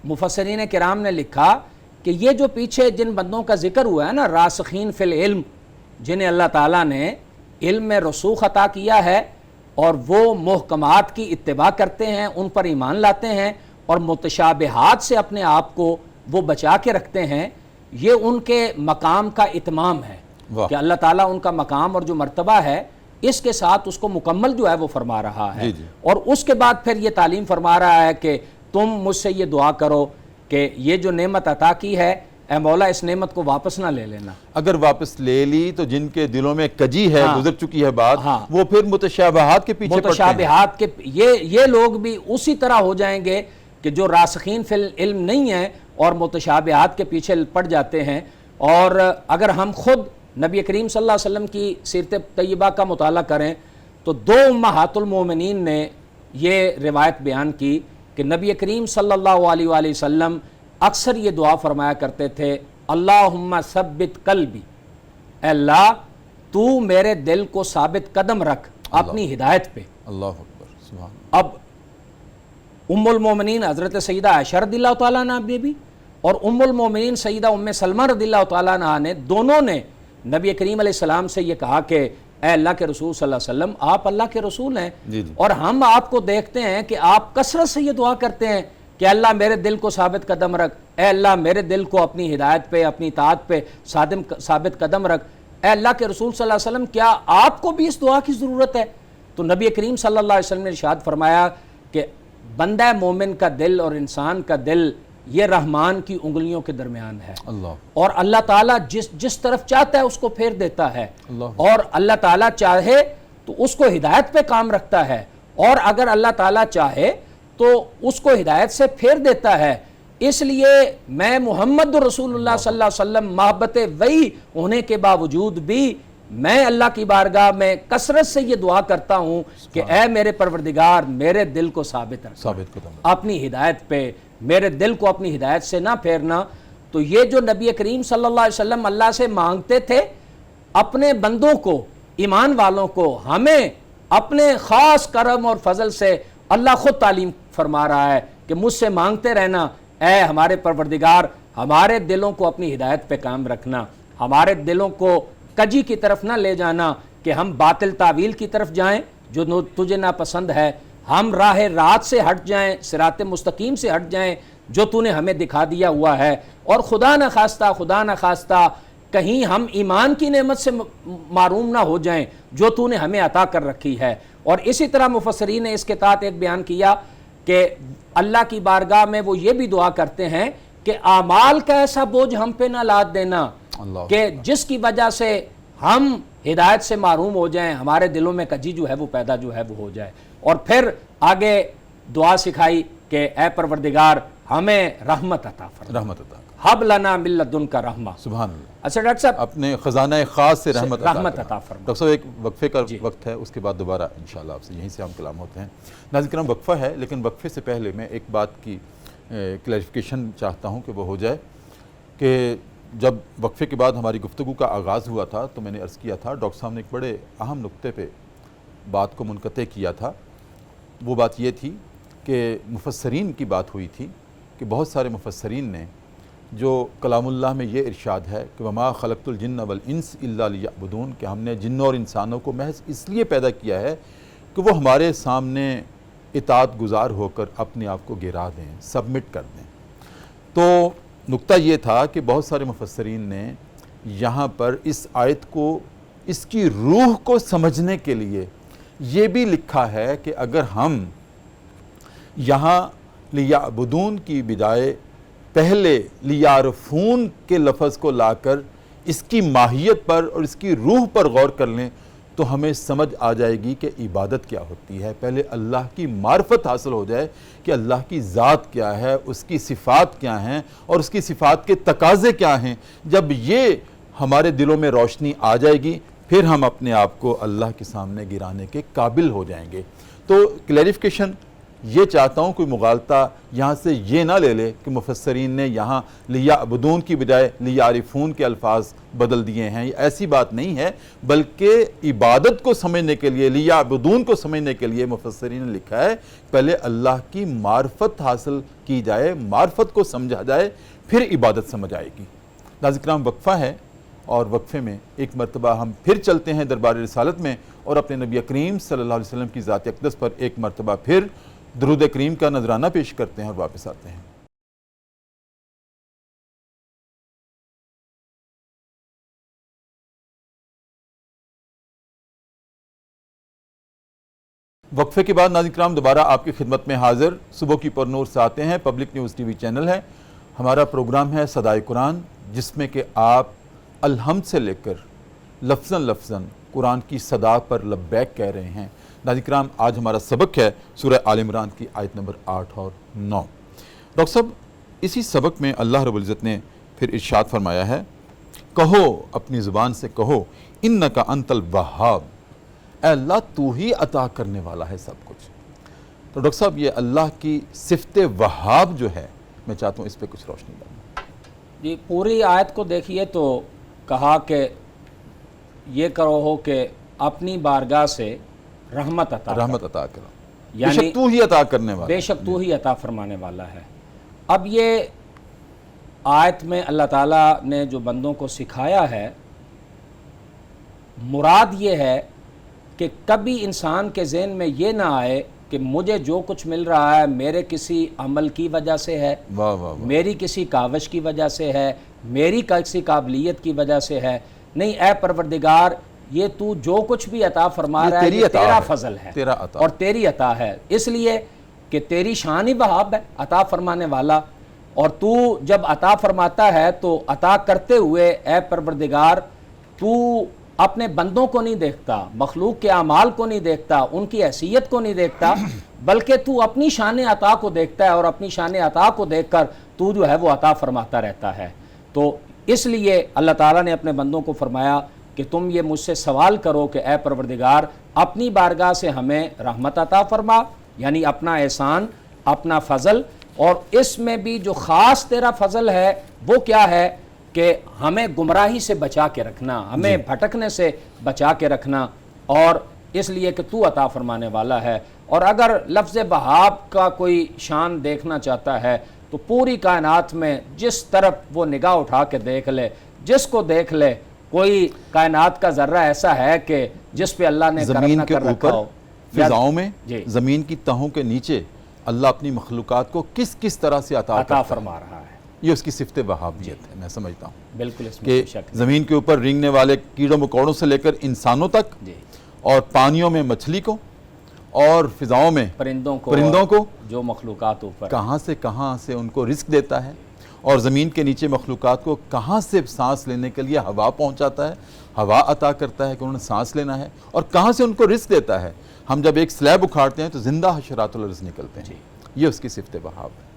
مفسرین کرام نے لکھا کہ یہ جو پیچھے جن بندوں کا ذکر ہوا ہے نا، راسخین فی العلم، جنہیں اللہ تعالیٰ نے علم میں رسوخ عطا کیا ہے اور وہ محکمات کی اتباع کرتے ہیں، ان پر ایمان لاتے ہیں اور متشابہات سے اپنے آپ کو وہ بچا کے رکھتے ہیں، یہ ان کے مقام کا اتمام ہے کہ اللہ تعالیٰ ان کا مقام اور جو مرتبہ ہے اس کے ساتھ اس کو مکمل جو ہے وہ فرما رہا ہے، اور اس کے بعد پھر یہ تعلیم فرما رہا ہے کہ تم مجھ سے یہ دعا کرو کہ یہ جو نعمت عطا کی ہے اے مولا اس نعمت کو واپس نہ لے لینا. اگر واپس لے لی تو جن کے دلوں میں کجی ہے, گزر چکی ہے بات, ہاں. وہ پھر متشابہات کے پیچھے پڑتے ہیں. متشابہات کے یہ لوگ بھی اسی طرح ہو جائیں گے کہ جو راسخین فی العلم نہیں ہیں اور متشابہات کے پیچھے پڑ جاتے ہیں. اور اگر ہم خود نبی کریم صلی اللہ علیہ وسلم کی سیرت طیبہ کا مطالعہ کریں تو دو امہات المومنین نے یہ روایت بیان کی کہ نبی کریم صلی اللہ علیہ وآلہ وسلم اکثر یہ دعا فرمایا کرتے تھے, اللہم ثبت قلبی, اے اللہ تو میرے دل کو ثابت قدم رکھ اپنی ہدایت پہ. اللہ اکبر, سبحان اللہ. اب ام المومنین حضرت سیدہ عائشہ رضی اللہ تعالیٰ عنہ بھی اور ام المومنین سیدہ ام سلمہ رضی اللہ تعالیٰ عنہ نے دونوں نے نبی کریم علیہ السلام سے یہ کہا کہ اے اللہ کے رسول صلی اللہ علیہ وسلم, آپ اللہ کے رسول ہیں, اور ہم آپ کو دیکھتے ہیں کہ آپ کثرت سے یہ دعا کرتے ہیں کہ اللہ میرے دل کو ثابت قدم رکھ, اے اللہ میرے دل کو اپنی ہدایت پہ, اپنی اطاعت پہ ثابت قدم رکھ. اے اللہ کے رسول صلی اللہ علیہ وسلم کیا آپ کو بھی اس دعا کی ضرورت ہے؟ تو نبی کریم صلی اللہ علیہ وسلم نے ارشاد فرمایا کہ بندہ مومن کا دل اور انسان کا دل یہ رحمان کی انگلیوں کے درمیان ہے, اور اللہ تعالیٰ جس طرف چاہتا ہے اس کو پھیر دیتا ہے, اور اللہ تعالیٰ چاہے تو اس کو ہدایت پہ کام رکھتا ہے, اور اگر اللہ تعالیٰ چاہے تو اس کو ہدایت سے پھیر دیتا ہے. اس لیے میں محمد رسول اللہ صلی اللہ علیہ وسلم محبت وحی ہونے کے باوجود بھی میں اللہ کی بارگاہ میں کثرت سے یہ دعا کرتا ہوں کہ اے میرے پروردگار میرے دل کو ثابت رکھ اپنی ہدایت پہ, میرے دل کو اپنی ہدایت سے نہ پھیرنا. تو یہ جو نبی کریم صلی اللہ علیہ وسلم اللہ سے مانگتے تھے اپنے بندوں کو, ایمان والوں کو, ہمیں اپنے خاص کرم اور فضل سے اللہ خود تعلیم فرما رہا ہے کہ مجھ سے مانگتے رہنا اے ہمارے پروردگار ہمارے دلوں کو اپنی ہدایت پہ کام رکھنا, ہمارے دلوں کو کجی کی طرف نہ لے جانا کہ ہم باطل تعویل کی طرف جائیں جو تجھے ناپسند ہے, ہم راہ رات سے ہٹ جائیں, صراط مستقیم سے ہٹ جائیں جو تو نے ہمیں دکھا دیا ہوا ہے, اور خدا نہ خواستہ کہیں ہم ایمان کی نعمت سے معروم نہ ہو جائیں جو تو نے ہمیں عطا کر رکھی ہے. اور اسی طرح مفسرین نے اس کے تحت ایک بیان کیا کہ اللہ کی بارگاہ میں وہ یہ بھی دعا کرتے ہیں کہ اعمال کا ایسا بوجھ ہم پہ نہ لاد دینا کہ جس کی وجہ سے ہم ہدایت سے محروم ہو جائیں, ہمارے دلوں میں کجی جو ہے وہ پیدا جو ہے وہ ہو جائے. اور پھر آگے دعا سکھائی کہ اے پروردگار ہمیں رحمت عطا فرما, حب لنا من لدنک رحمہ. سبحان اللہ. اچھا ڈاکٹر صاحب اپنے خزانہ خاص سے رحمت عطا فرما. ڈاکٹر صاحب ایک وقفے کا وقت ہے, اس کے بعد دوبارہ انشاءاللہ آپ سے یہیں سے ہم کلام ہوتے ہیں. ناظرین کرام وقفہ ہے, لیکن وقفے سے پہلے میں ایک بات کی کلیریفیکیشن چاہتا ہوں کہ وہ ہو جائے کہ جب وقفے کے بعد ہماری گفتگو کا آغاز ہوا تھا تو میں نے عرض کیا تھا ڈاکٹر صاحب نے ایک بڑے اہم نقطے پہ بات کو منقطع کیا تھا. وہ بات یہ تھی کہ مفسرین کی بات ہوئی تھی کہ بہت سارے مفسرین نے جو کلام اللہ میں یہ ارشاد ہے کہ وما خلقت الجن والانس الا لیعبدون, کہ ہم نے جنوں اور انسانوں کو محض اس لیے پیدا کیا ہے کہ وہ ہمارے سامنے اطاعت گزار ہو کر اپنے آپ کو گرا دیں, سبمٹ کر دیں. تو نقطہ یہ تھا کہ بہت سارے مفسرین نے یہاں پر اس آیت کو, اس کی روح کو سمجھنے کے لیے یہ بھی لکھا ہے کہ اگر ہم یہاں لیعبدون کی بجائے پہلے لیعرفون کے لفظ کو لا کر اس کی ماہیت پر اور اس کی روح پر غور کر لیں تو ہمیں سمجھ آ جائے گی کہ عبادت کیا ہوتی ہے. پہلے اللہ کی معرفت حاصل ہو جائے کہ اللہ کی ذات کیا ہے, اس کی صفات کیا ہیں اور اس کی صفات کے تقاضے کیا ہیں. جب یہ ہمارے دلوں میں روشنی آ جائے گی پھر ہم اپنے آپ کو اللہ کے سامنے گرانے کے قابل ہو جائیں گے. تو کلیریفیکیشن یہ چاہتا ہوں کوئی مغالطہ یہاں سے یہ نہ لے لے کہ مفسرین نے یہاں لیعبدون کی بجائے لیعرفون کے الفاظ بدل دیے ہیں. یہ ایسی بات نہیں ہے, بلکہ عبادت کو سمجھنے کے لیے, لیعبدون کو سمجھنے کے لیے مفسرین نے لکھا ہے پہلے اللہ کی معرفت حاصل کی جائے, معرفت کو سمجھا جائے, پھر عبادت سمجھ آئے گی. ناظرین کرام وقفہ ہے, اور وقفے میں ایک مرتبہ ہم پھر چلتے ہیں دربار رسالت میں اور اپنے نبی کریم صلی اللہ علیہ وسلم کی ذات اقدس پر ایک مرتبہ پھر درود کریم کا نذرانہ پیش کرتے ہیں اور واپس آتے ہیں. وقفے کے بعد ناظرین کرام دوبارہ آپ کی خدمت میں حاضر, صبح کی پرنور سے آتے ہیں, public news T V channel ہے. ہمارا پروگرام ہے صدائے قرآن, جس میں کہ آپ الحمد سے لے کر لفظاً لفظاً قرآن کی صدا پر لبیک کہہ رہے ہیں۔ ناظرین کرام، آج ہمارا سبق ہے سورہ آل عمران کی آیت نمبر 8 اور 9۔ ڈاکٹر صاحب، اسی سبق میں اللہ رب العزت نے پھر ارشاد فرمایا ہے، کہو، اپنی زبان سے کہو، انکا انت الوہاب، اے اللہ تو ہی عطا کرنے والا ہے سب کچھ۔ تو ڈاکٹر صاحب، یہ اللہ کی صفت وہاب جو ہے، میں چاہتا ہوں اس پہ کچھ روشنی ڈالیں۔ جی، پوری آیت کو دیکھیے تو کہا کہ یہ کرو ہو کہ اپنی بارگاہ سے رحمت عطا رحمت عطا کرو، بے یعنی شک تو ہی عطا کرنے والا، بے شک تو ہی عطا فرمانے والا ہے۔ اب یہ آیت میں اللہ تعالیٰ نے جو بندوں کو سکھایا ہے، مراد یہ ہے کہ کبھی انسان کے ذہن میں یہ نہ آئے کہ مجھے جو کچھ مل رہا ہے میرے کسی عمل کی وجہ سے ہے، واہ واہ واہ، میری کسی کاوش کی وجہ سے ہے، میری کسی قابلیت کی وجہ سے ہے۔ نہیں، اے پروردگار، یہ تو جو کچھ بھی عطا فرما رہا ہے یہ تیرا فضل ہے، تیرا عطا اور تیری عطا ہے، اس لیے کہ تیری شان ہی وہاب ہے، عطا فرمانے والا۔ اور تو جب عطا فرماتا ہے تو عطا کرتے ہوئے اے پروردگار تو اپنے بندوں کو نہیں دیکھتا، مخلوق کے اعمال کو نہیں دیکھتا، ان کی حیثیت کو نہیں دیکھتا، بلکہ تو اپنی شان عطا کو دیکھتا ہے، اور اپنی شان عطا کو دیکھ کر تو جو ہے وہ عطا فرماتا رہتا ہے۔ تو اس لیے اللہ تعالیٰ نے اپنے بندوں کو فرمایا کہ تم یہ مجھ سے سوال کرو کہ اے پروردگار اپنی بارگاہ سے ہمیں رحمت عطا فرما، یعنی اپنا احسان، اپنا فضل، اور اس میں بھی جو خاص تیرا فضل ہے وہ کیا ہے کہ ہمیں گمراہی سے بچا کے رکھنا، ہمیں بھٹکنے سے بچا کے رکھنا، اور اس لیے کہ تو عطا فرمانے والا ہے۔ اور اگر لفظ وہاب کا کوئی شان دیکھنا چاہتا ہے تو پوری کائنات میں جس طرف وہ نگاہ اٹھا کے دیکھ لے، جس کو دیکھ لے، کوئی کائنات کا ذرہ ایسا ہے کہ جس پہ اللہ نے کرم نہ کر رکھا ہو۔ فضاؤں میں، زمین کی تہوں کے نیچے اللہ اپنی مخلوقات کو کس کس طرح سے عطا فرما رہا ہے، یہ اس کی صفت وہابیت ہے، میں سمجھتا ہوں بالکل اس میں کہ شک زمین کے اوپر رینگنے والے کیڑوں مکوڑوں سے لے کر انسانوں تک، اور پانیوں میں مچھلی کو، اور فضاؤں میں پرندوں کو جو مخلوقات اوپر کہاں سے ان کو رزق دیتا ہے، اور زمین کے نیچے مخلوقات کو کہاں سے سانس لینے کے لیے ہوا پہنچاتا ہے، ہوا عطا کرتا ہے کہ انہوں نے سانس لینا ہے، اور کہاں سے ان کو رزق دیتا ہے۔ ہم جب ایک سلیب اکھاڑتے ہیں تو زندہ حشرات الارض نکلتے ہیں، یہ اس کی صفت وہاب ہے۔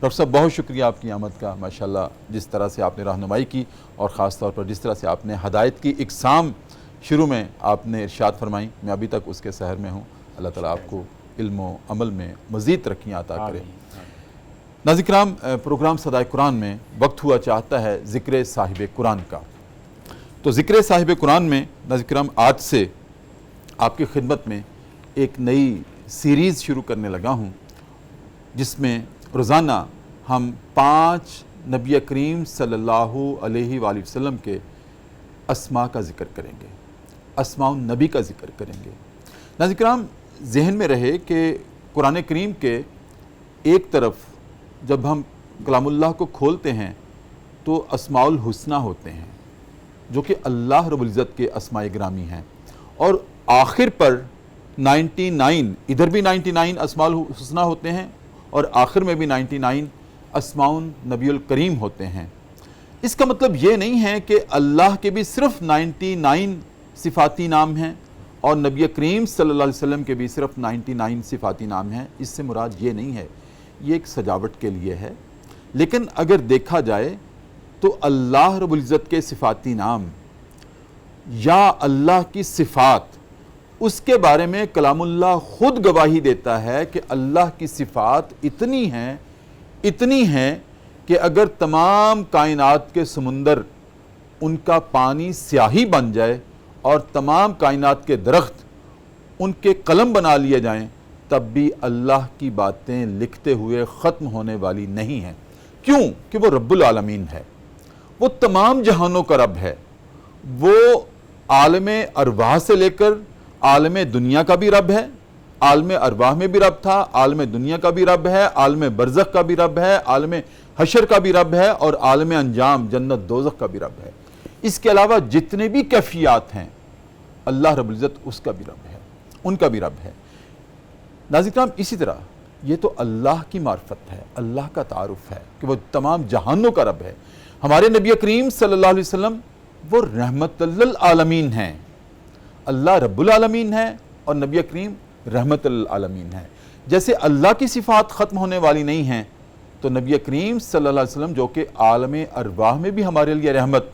ڈاکٹر صاحب، بہت شکریہ آپ کی آمد کا، ماشاءاللہ جس طرح سے آپ نے رہنمائی کی، اور خاص طور پر جس طرح سے آپ نے ہدایت کی اقسام شروع میں آپ نے ارشاد فرمائی، میں ابھی تک اس کے سحر میں ہوں۔ اللہ تعالیٰ آپ کو علم و عمل میں مزید ترقیاں عطا کرے۔ ناظرین کرام، پروگرام صدائے قرآن میں وقت ہوا چاہتا ہے ذکر صاحب قرآن کا۔ تو ذکر صاحب قرآن میں ناظرین کرام آج سے آپ کی خدمت میں ایک نئی سیریز شروع کرنے لگا ہوں، جس میں روزانہ ہم 5 نبی کریم صلی اللہ علیہ وآلہ وسلم کے اسماء کا ذکر کریں گے، اسماء النبی کا ذکر کریں گے۔ ناظرین کرام، ذہن میں رہے کہ قرآن کریم کے ایک طرف جب ہم کلام اللہ کو کھولتے ہیں تو اسماء الحسنہ ہوتے ہیں، جو کہ اللہ رب العزت کے اسماء گرامی ہیں، اور آخر پر 99، ادھر بھی 99 اسماء الحسنہ ہوتے ہیں، اور آخر میں بھی 99 اسماء النبی الکریم ہوتے ہیں۔ اس کا مطلب یہ نہیں ہے کہ اللہ کے بھی صرف 99 صفاتی نام ہیں، اور نبی کریم صلی اللہ علیہ وسلم کے بھی صرف 99 صفاتی نام ہیں۔ اس سے مراد یہ نہیں ہے، یہ ایک سجاوٹ کے لیے ہے۔ لیکن اگر دیکھا جائے تو اللہ رب العزت کے صفاتی نام یا اللہ کی صفات، اس کے بارے میں کلام اللہ خود گواہی دیتا ہے کہ اللہ کی صفات اتنی ہیں کہ اگر تمام کائنات کے سمندر ان کا پانی سیاہی بن جائے اور تمام کائنات کے درخت ان کے قلم بنا لیے جائیں، تب بھی اللہ کی باتیں لکھتے ہوئے ختم ہونے والی نہیں ہیں۔ کیوں؟ کہ وہ رب العالمین ہے، وہ تمام جہانوں کا رب ہے، وہ عالم ارواح سے لے کر عالم دنیا کا بھی رب ہے، عالم ارواح میں بھی رب تھا، عالم دنیا کا بھی رب ہے، عالم برزخ کا بھی رب ہے، عالم حشر کا بھی رب ہے، اور عالم انجام جنت دوزخ کا بھی رب ہے۔ اس کے علاوہ جتنے بھی کیفیات ہیں، اللہ رب العزت اس کا بھی رب ہے، ان کا بھی رب ہے۔ ناظرین کرام، اسی طرح یہ تو اللہ کی معرفت ہے، اللہ کا تعارف ہے کہ وہ تمام جہانوں کا رب ہے، ہمارے نبی کریم صلی اللہ علیہ وسلم وہ رحمت للعالمین ہیں، اللہ رب العالمین ہے اور نبی کریم رحمت للعالمین ہے۔ جیسے اللہ کی صفات ختم ہونے والی نہیں ہیں، تو نبی کریم صلی اللہ علیہ وسلم جو کہ عالم ارواح میں بھی ہمارے لیے رحمت،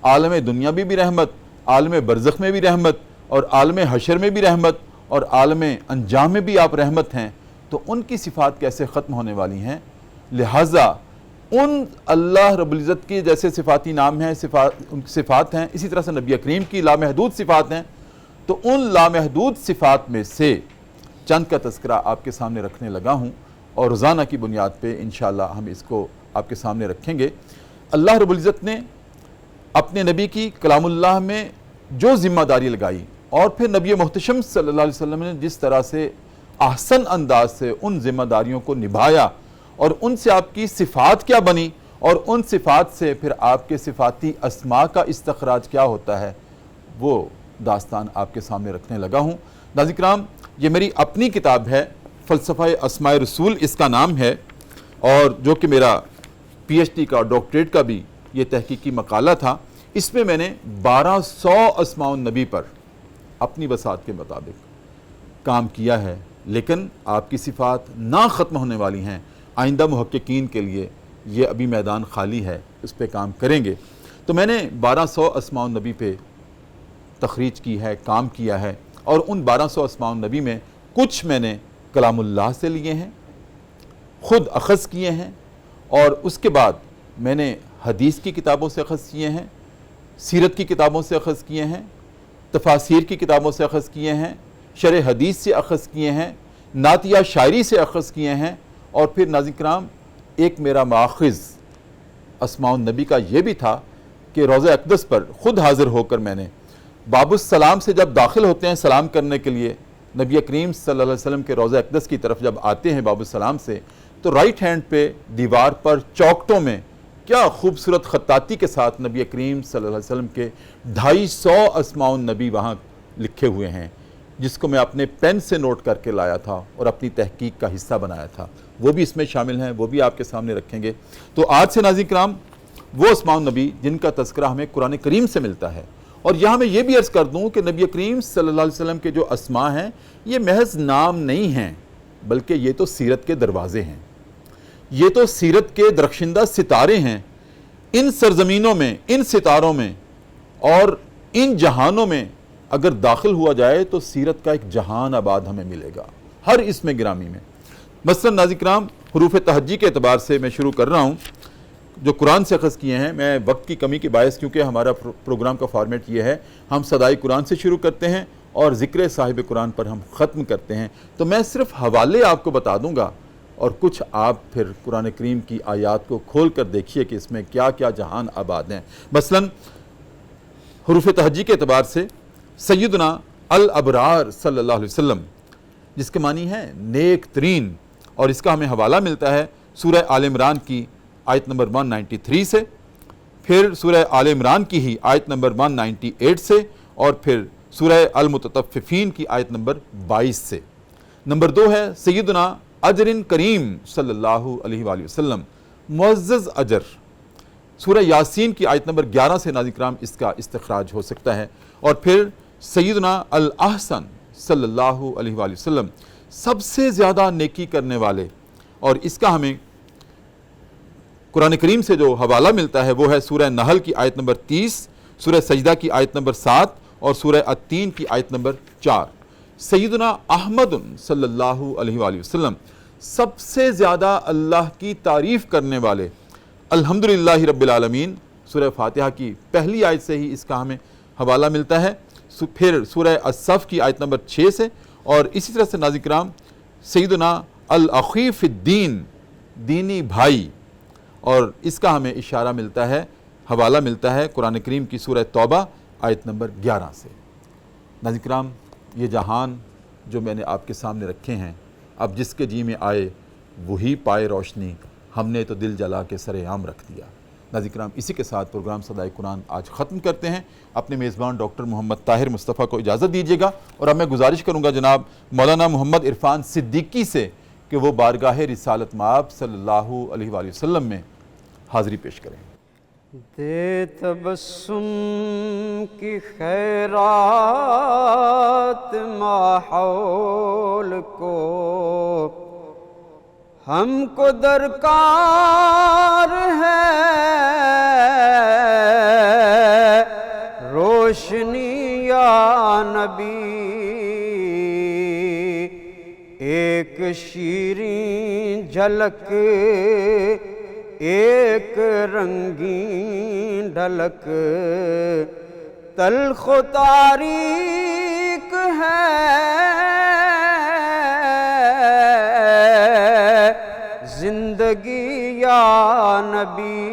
عالم دنیا میں بھی رحمت، عالم برزخ میں بھی رحمت، اور عالم حشر میں بھی رحمت، اور عالم انجام میں بھی آپ رحمت ہیں، تو ان کی صفات کیسے ختم ہونے والی ہیں؟ لہٰذا ان اللہ رب العزت کی جیسے صفاتی نام ہیں، صفات ہیں، اسی طرح سے نبی کریم کی لامحدود صفات ہیں، تو ان لامحدود صفات میں سے چند کا تذکرہ آپ کے سامنے رکھنے لگا ہوں، اور روزانہ کی بنیاد پہ انشاءاللہ ہم اس کو آپ کے سامنے رکھیں گے۔ اللہ رب العزت نے اپنے نبی کی کلام اللہ میں جو ذمہ داری لگائی، اور پھر نبی محتشم صلی اللہ علیہ وسلم نے جس طرح سے احسن انداز سے ان ذمہ داریوں کو نبھایا، اور ان سے آپ کی صفات کیا بنی، اور ان صفات سے پھر آپ کے صفاتی اسماء کا استخراج کیا ہوتا ہے، وہ داستان آپ کے سامنے رکھنے لگا ہوں۔ ناظرین کرام، یہ میری اپنی کتاب ہے، فلسفہ اسماء رسول اس کا نام ہے، اور جو کہ میرا پی ایچ ڈی کا ڈاکٹریٹ کا بھی یہ تحقیقی مقالہ تھا۔ اس میں نے 1200 اسماء النبی پر اپنی وسعت کے مطابق کام کیا ہے، لیکن آپ کی صفات نہ ختم ہونے والی ہیں۔ آئندہ محققین کے لیے یہ ابھی میدان خالی ہے، اس پہ کام کریں گے۔ تو میں نے 1200 اسماء النبی پہ تخریج کی ہے، کام کیا ہے، اور ان 1200 اسماء النبی میں کچھ میں نے کلام اللہ سے لیے ہیں، خود اخذ کیے ہیں، اور اس کے بعد میں نے حدیث کی کتابوں سے اخذ کیے ہیں، سیرت کی کتابوں سے اخذ کیے ہیں، تفاسیر کی کتابوں سے اخذ کیے ہیں، شرح حدیث سے اخذ کیے ہیں، نعتیہ شاعری سے اخذ کیے ہیں، اور پھر ناظرین کرام ایک میرا ماخذ اسماء النبی کا یہ بھی تھا کہ روضہ اقدس پر خود حاضر ہو کر میں نے باب السلام سے جب داخل ہوتے ہیں سلام کرنے کے لیے، نبی کریم صلی اللہ علیہ وسلم کے روضہ اقدس کی طرف جب آتے ہیں باب السلام سے، تو رائٹ ہینڈ پہ دیوار پر چوکٹوں میں کیا خوبصورت خطاطی کے ساتھ نبی کریم صلی اللہ علیہ وسلم کے 250 اسماء النبی وہاں لکھے ہوئے ہیں، جس کو میں اپنے پین سے نوٹ کر کے لایا تھا اور اپنی تحقیق کا حصہ بنایا تھا، وہ بھی اس میں شامل ہیں، وہ بھی آپ کے سامنے رکھیں گے۔ تو آج سے ناظرین کرام وہ اسماء النبی جن کا تذکرہ ہمیں قرآن کریم سے ملتا ہے، اور یہاں میں یہ بھی عرض کر دوں کہ نبی کریم صلی اللہ علیہ وسلم کے جو اسماء ہیں یہ محض نام نہیں ہیں، بلکہ یہ تو سیرت کے دروازے ہیں، یہ تو سیرت کے درخشندہ ستارے ہیں۔ ان سرزمینوں میں، ان ستاروں میں اور ان جہانوں میں اگر داخل ہوا جائے تو سیرت کا ایک جہان آباد ہمیں ملے گا، ہر اسم گرامی میں۔ مثلا ناظرین کرام، حروف تہجی کے اعتبار سے میں شروع کر رہا ہوں، جو قرآن سے اخذ کیے ہیں۔ میں وقت کی کمی کے باعث، کیونکہ ہمارا پروگرام کا فارمیٹ یہ ہے، ہم صدائے قرآن سے شروع کرتے ہیں اور ذکر صاحب قرآن پر ہم ختم کرتے ہیں، تو میں صرف حوالے آپ کو بتا دوں گا، اور کچھ آپ پھر قرآن کریم کی آیات کو کھول کر دیکھیے کہ اس میں کیا کیا جہان آباد ہیں۔ مثلا حروف تہجی کے اعتبار سے سیدنا الابرار صلی اللہ علیہ وسلم، جس کے معنی ہے نیک ترین، اور اس کا ہمیں حوالہ ملتا ہے سورہ آل عمران کی آیت نمبر 193 سے، پھر سورہ آل عمران کی ہی آیت نمبر 198 سے، اور پھر سورہ المطففین کی آیت نمبر 22 سے۔ نمبر 2 ہے سیدنا اجر کریم صلی اللہ علیہ وآلہ وسلم، معزز اجر، سورہ یاسین کی آیت نمبر 11 سے ناظرین کرام اس کا استخراج ہو سکتا ہے۔ اور پھر سیدنا الاحسن صلی اللہ علیہ وآلہ وسلم، سب سے زیادہ نیکی کرنے والے، اور اس کا ہمیں قرآن کریم سے جو حوالہ ملتا ہے وہ ہے سورہ نحل کی آیت نمبر 30، سورہ سجدہ کی آیت نمبر 7 اور سورہ التین کی آیت نمبر 4۔ سیدنا احمد صلی اللہ علیہ وآلہ وسلم، سب سے زیادہ اللہ کی تعریف کرنے والے، الحمدللہ رب العالمین، سورہ فاتحہ کی پہلی آیت سے ہی اس کا ہمیں حوالہ ملتا ہے۔ پھر سورہ الصف کی آیت نمبر 6 سے، اور اسی طرح سے ناظرین کرام سیدنا الاخی فی الدین، دینی بھائی، اور اس کا ہمیں اشارہ ملتا ہے، حوالہ ملتا ہے قرآن کریم کی سورہ توبہ آیت نمبر 11 سے۔ ناظرین کرام، یہ جہان جو میں نے آپ کے سامنے رکھے ہیں، اب جس کے جی میں آئے وہی پائے روشنی، ہم نے تو دل جلا کے سر عام رکھ دیا۔ ناظرین کرام، اسی کے ساتھ پروگرام صدائے قرآن آج ختم کرتے ہیں۔ اپنے میزبان ڈاکٹر محمد طاہر مصطفیٰ کو اجازت دیجیے گا، اور اب میں گزارش کروں گا جناب مولانا محمد عرفان صدیقی سے کہ وہ بارگاہ رسالت مآب صلی اللہ علیہ وآلہ وسلم میں حاضری پیش کریں۔ دے تبسم کی خیرات ماحول کو، ہم کو درکار ہے روشنی یا نبی، ایک شیریں جھلک ایک رنگین ڈھلک، تلخ و تاریک ہے زندگی یا نبی،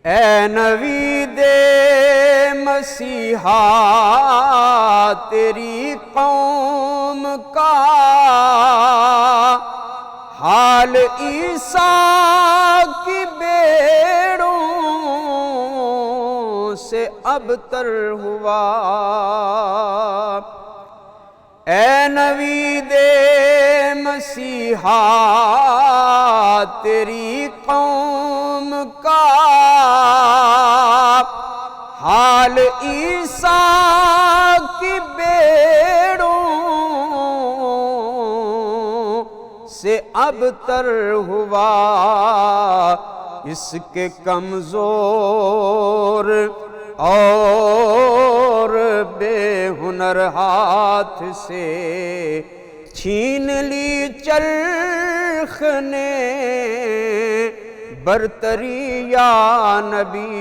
اے نوید مسیحا تیری قوم کا حال عیسیٰ کی بیڑوں سے ابتر ہوا، اے نوید مسیحا تیری قوم کا حال عیسیٰ کی بیڑوں سے ابتر ہوا، اس کے کمزور اور بے ہنر ہاتھ سے چھین لی چرخ نے برتری یا نبی،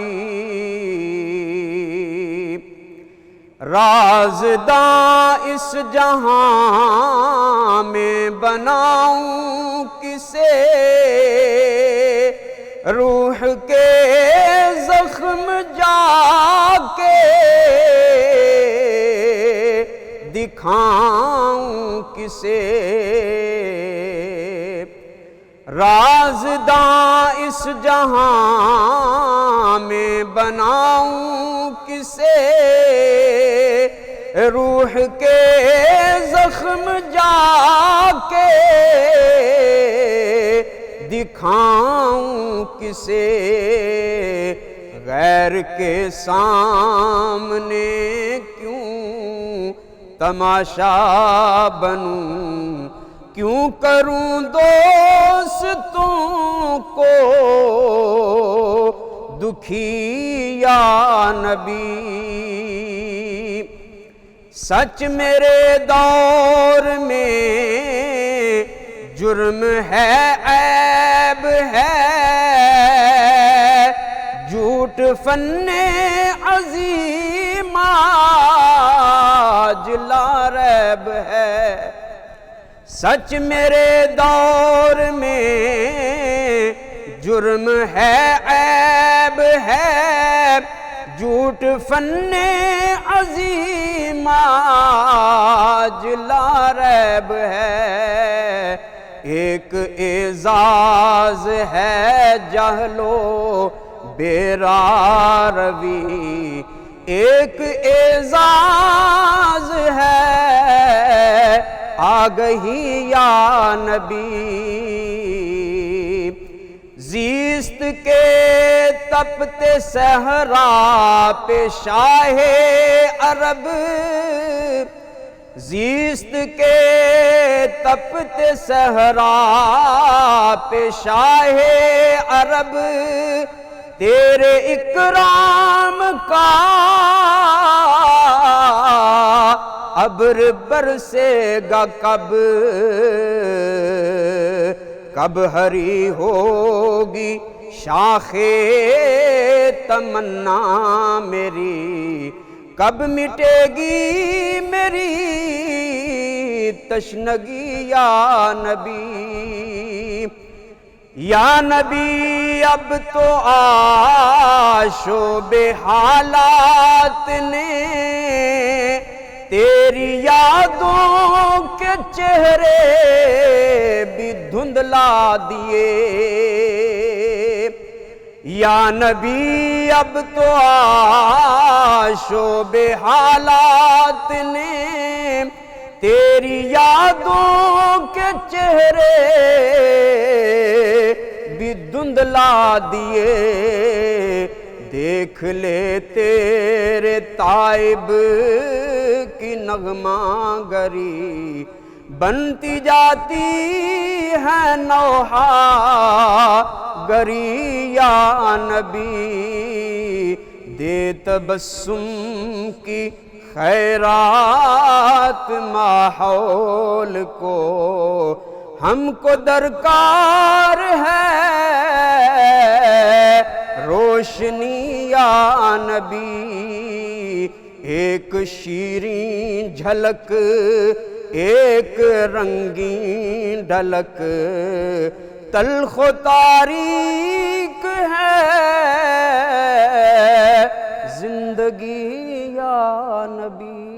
رازداں اس جہاں میں بناؤں کسے، روح کے زخم جا کے دکھاؤں کسے، رازداں اس جہاں میں بناؤں کسے، روح کے زخم جا کے دکھاؤں کسے، غیر کے سامنے کیوں تماشا بنوں، کیوں کروں دوستوں کو دکھی یا نبی، سچ میرے دور میں جرم ہے عیب ہے، جھوٹ فن عظیم آج لا ریب ہے، سچ میرے دور میں جرم ہے عیب ہے، جھوٹ فن عظیم آج لا ریب ہے، ایک اعزاز ہے جہل و بے راروی، ایک اعزاز ہے آگہی یا نبی، زیست کے تپتے صحرا پہ شاہ عرب، زیست کے تپتے صحرا پہ شاہ عرب، تیرے اکرام کا ابر برسے گا کب، کب ہری ہوگی شاخ تمنا میری، کب مٹے گی میری تشنگی یا نبی، یا نبی اب تو آشوب حالات نے تیری یادوں کے چہرے بھی دھندلا دیے، یا نبی اب تو آشوب حالات نے تیری یادوں کے چہرے بھی دھند دھندلا دیے دیکھ لے تیرے تائب کی نغمہ گری بنتی جاتی ہے نوحہ گری یا نبی دے تبسم کی خیرات ماحول کو ہم کو درکار ہے روشنی یا نبی ایک شیریں جھلک ایک رنگین ڈھلک تلخ و تاریک ہے زندگی یا نبی